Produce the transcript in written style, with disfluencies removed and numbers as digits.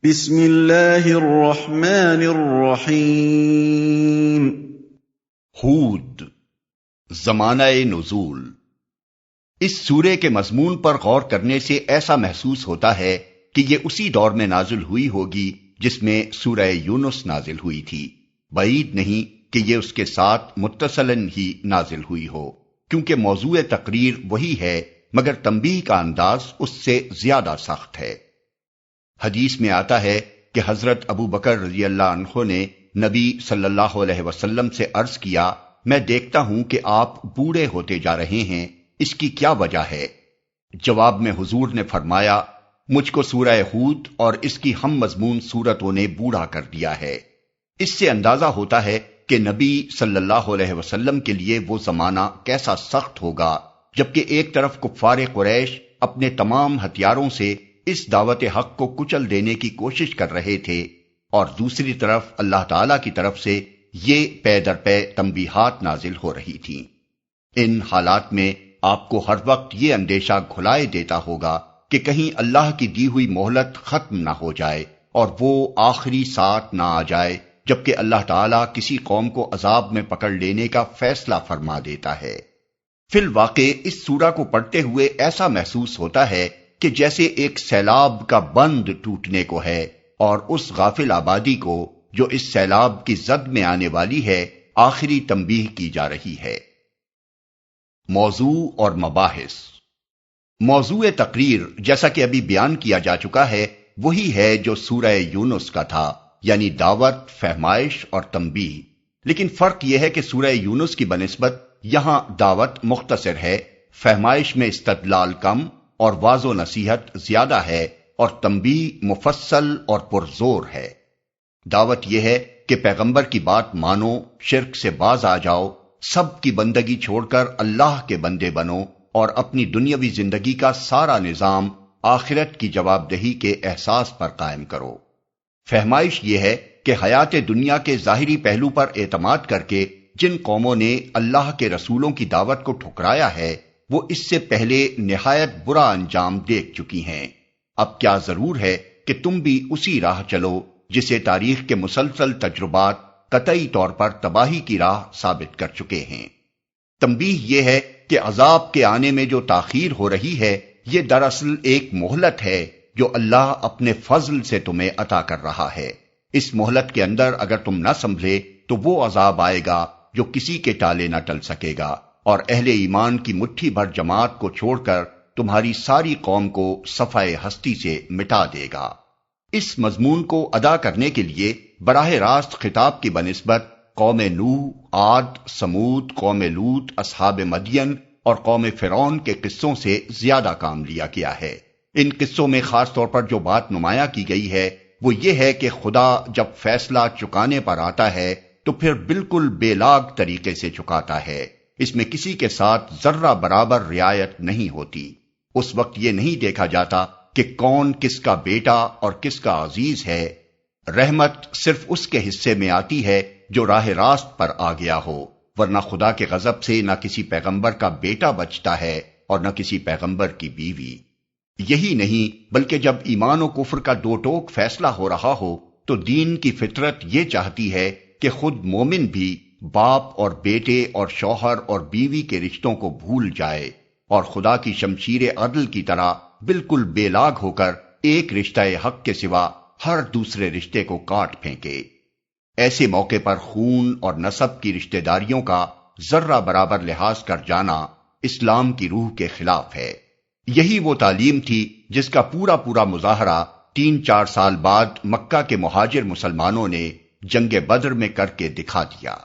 بسم اللہ الرحمن الرحیم۔ ہود، زمانہ نزول۔ اس سورے کے مضمون پر غور کرنے سے ایسا محسوس ہوتا ہے کہ یہ اسی دور میں نازل ہوئی ہوگی جس میں سورہ یونس نازل ہوئی تھی۔ بعید نہیں کہ یہ اس کے ساتھ متصلاً ہی نازل ہوئی ہو، کیونکہ موضوع تقریر وہی ہے مگر تنبیہ کا انداز اس سے زیادہ سخت ہے۔ حدیث میں آتا ہے کہ حضرت ابو بکر رضی اللہ عنہ نے نبی صلی اللہ علیہ وسلم سے عرض کیا، میں دیکھتا ہوں کہ آپ بوڑھے ہوتے جا رہے ہیں، اس کی کیا وجہ ہے؟ جواب میں حضور نے فرمایا، مجھ کو سورہ ہود اور اس کی ہم مضمون سورتوں نے بوڑھا کر دیا ہے۔ اس سے اندازہ ہوتا ہے کہ نبی صلی اللہ علیہ وسلم کے لیے وہ زمانہ کیسا سخت ہوگا، جبکہ ایک طرف کفار قریش اپنے تمام ہتھیاروں سے اس دعوت حق کو کچل دینے کی کوشش کر رہے تھے، اور دوسری طرف اللہ تعالی کی طرف سے یہ پے در پے تنبیہات نازل ہو رہی تھیں۔ ان حالات میں آپ کو ہر وقت یہ اندیشہ گھلائے دیتا ہوگا کہ کہیں اللہ کی دی ہوئی مہلت ختم نہ ہو جائے اور وہ آخری ساتھ نہ آ جائے جبکہ اللہ تعالیٰ کسی قوم کو عذاب میں پکڑ لینے کا فیصلہ فرما دیتا ہے۔ فی الواقع اس سورہ کو پڑھتے ہوئے ایسا محسوس ہوتا ہے کہ جیسے ایک سیلاب کا بند ٹوٹنے کو ہے اور اس غافل آبادی کو جو اس سیلاب کی زد میں آنے والی ہے آخری تنبیہ کی جا رہی ہے۔ موضوع اور مباحث۔ موضوع تقریر جیسا کہ ابھی بیان کیا جا چکا ہے وہی ہے جو سورہ یونس کا تھا، یعنی دعوت، فہمائش اور تنبیہ، لیکن فرق یہ ہے کہ سورہ یونس کی بنسبت یہاں دعوت مختصر ہے، فہمائش میں استدلال کم اور واضح و نصیحت زیادہ ہے، اور تنبیہ مفصل اور پرزور ہے۔ دعوت یہ ہے کہ پیغمبر کی بات مانو، شرک سے باز آ جاؤ، سب کی بندگی چھوڑ کر اللہ کے بندے بنو اور اپنی دنیاوی زندگی کا سارا نظام آخرت کی جواب دہی کے احساس پر قائم کرو۔ فہمائش یہ ہے کہ حیات دنیا کے ظاہری پہلو پر اعتماد کر کے جن قوموں نے اللہ کے رسولوں کی دعوت کو ٹھکرایا ہے وہ اس سے پہلے نہایت برا انجام دیکھ چکی ہیں۔ اب کیا ضرور ہے کہ تم بھی اسی راہ چلو جسے تاریخ کے مسلسل تجربات قطعی طور پر تباہی کی راہ ثابت کر چکے ہیں۔ تنبیہ یہ ہے کہ عذاب کے آنے میں جو تاخیر ہو رہی ہے یہ دراصل ایک مہلت ہے جو اللہ اپنے فضل سے تمہیں عطا کر رہا ہے۔ اس مہلت کے اندر اگر تم نہ سنبھلے تو وہ عذاب آئے گا جو کسی کے ٹالے نہ ٹل سکے گا، اور اہل ایمان کی مٹھی بھر جماعت کو چھوڑ کر تمہاری ساری قوم کو صفحہ ہستی سے مٹا دے گا۔ اس مضمون کو ادا کرنے کے لیے براہ راست خطاب کی بنسبت قوم نوح، عاد، سمود، قوم لوط، اصحاب مدین اور قوم فرعون کے قصوں سے زیادہ کام لیا گیا ہے۔ ان قصوں میں خاص طور پر جو بات نمایاں کی گئی ہے وہ یہ ہے کہ خدا جب فیصلہ چکانے پر آتا ہے تو پھر بالکل بے لاگ طریقے سے چکاتا ہے، اس میں کسی کے ساتھ ذرہ برابر رعایت نہیں ہوتی۔ اس وقت یہ نہیں دیکھا جاتا کہ کون کس کا بیٹا اور کس کا عزیز ہے۔ رحمت صرف اس کے حصے میں آتی ہے جو راہ راست پر آ گیا ہو، ورنہ خدا کے غضب سے نہ کسی پیغمبر کا بیٹا بچتا ہے اور نہ کسی پیغمبر کی بیوی۔ یہی نہیں بلکہ جب ایمان و کفر کا دو ٹوک فیصلہ ہو رہا ہو تو دین کی فطرت یہ چاہتی ہے کہ خود مومن بھی باپ اور بیٹے اور شوہر اور بیوی کے رشتوں کو بھول جائے اور خدا کی شمشیر عدل کی طرح بالکل بے لاگ ہو کر ایک رشتہ حق کے سوا ہر دوسرے رشتے کو کاٹ پھینکے۔ ایسے موقع پر خون اور نسب کی رشتہ داریوں کا ذرہ برابر لحاظ کر جانا اسلام کی روح کے خلاف ہے۔ یہی وہ تعلیم تھی جس کا پورا مظاہرہ 3-4 سال بعد مکہ کے مہاجر مسلمانوں نے جنگ بدر میں کر کے دکھا دیا۔